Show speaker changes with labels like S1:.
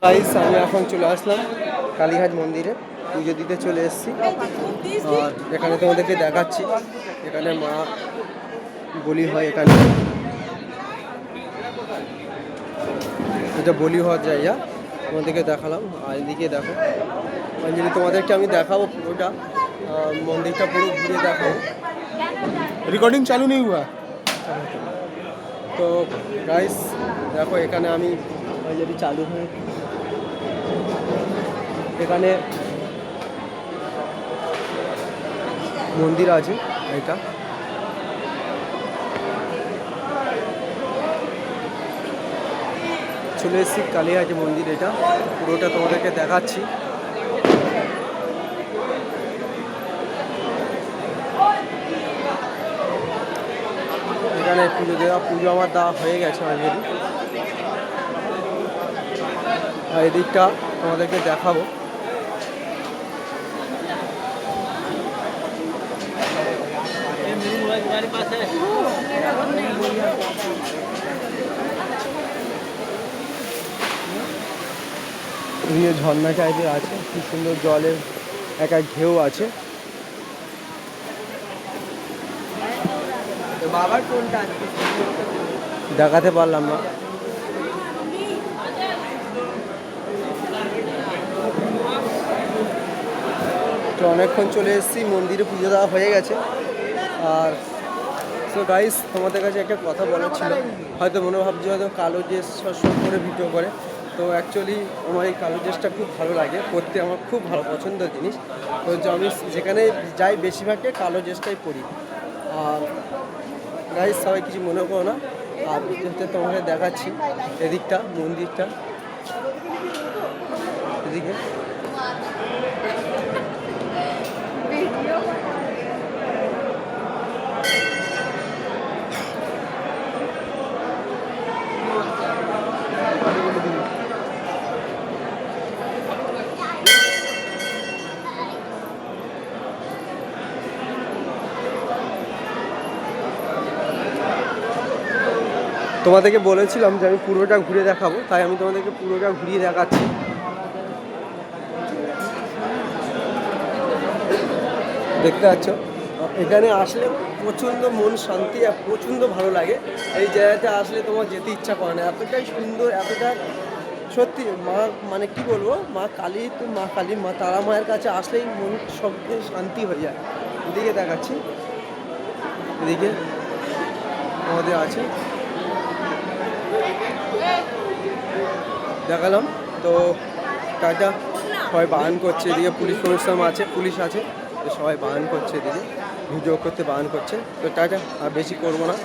S1: Guys আমি এখন চলে আসলাম কালীঘাট মন্দিরে, পুজো দিতে চলে এসেছি। আর এখানে তোমাদেরকে দেখাচ্ছি, এখানে মা বলি হয়, এখানে এটা বলি হওয়ার জায়গা, তোমাদেরকে দেখালাম। আর এদিকে দেখো অঞ্জলি, তোমাদেরকে আমি দেখাবো পুরোটা মন্দিরটা পুরো ঘুরে দেখাবো। রেকর্ডিং চালু নেই হুয়া। তো গাইস দেখো এখানে আমি যদি চালু হয়ে এখানে মন্দির আছে, এটা চলে এসেছি কালীঘাট মন্দির, এটা পুরোটা তোমাদেরকে দেখাচ্ছি। এখানে পুজো আমার দেওয়া হয়ে গেছে অলরেডি। আর এদিকটা তোমাদেরকে দেখাবো। ঝর্ণা টাইপের আছে, কি সুন্দর জলের একটা ঢেউ আছে। বাবার কোনটা দেখাতে পারলাম না। তো অনেকক্ষণ চলে এসেছি, মন্দিরে পুজো দেওয়া হয়ে গেছে। আর তো গাইস তোমাদের কাছে একটা কথা বলার ছিল, হয়তো মনে ভাবছি হয়তো কালো ড্রেস সব করে ভিডিও করে, তো অ্যাকচুয়ালি আমার এই কালো ড্রেসটা খুব ভালো লাগে পরতে, আমার খুব ভালো পছন্দের জিনিস। তো আমি যেখানে যাই বেশিরভাগটাই কালো ড্রেসটাই পরি। আর গাইস সবাই কিছু মনে করো না। আর তোমাকে দেখাচ্ছি এদিকটা মন্দিরটা, এদিকে তোমাদেরকে বলেছিলাম যে আমি পুরোটা ঘুরে দেখাবো, তাই আমি তোমাদেরকে পুরোটা ঘুরিয়ে দেখাচ্ছি। দেখতে পাচ্ছ, এখানে আসলে প্রচণ্ড মন শান্তি আর প্রচণ্ড ভালো লাগে। এই জায়গাতে আসলে তোমার যেতে ইচ্ছা করে না, এতটাই সুন্দর, এতটা সত্যি মা, মানে কি বলবো, মা কালী, তো মা কালী, মা তারা মায়ের কাছে আসলেই মন সব শান্তি হয়ে যায়। এদিকে দেখাচ্ছি, এদিকে আমাদের আছে, দেখালাম। তো টাটা, সবাই বারণ করছে, এদিকে পুলিশ কমিশনার আছে, পুলিশ আছে, তো সবাই বারণ করছে, এদিকে ভিডিও করতে বারণ করছে। তো টাটা, আর বেশি করবো না।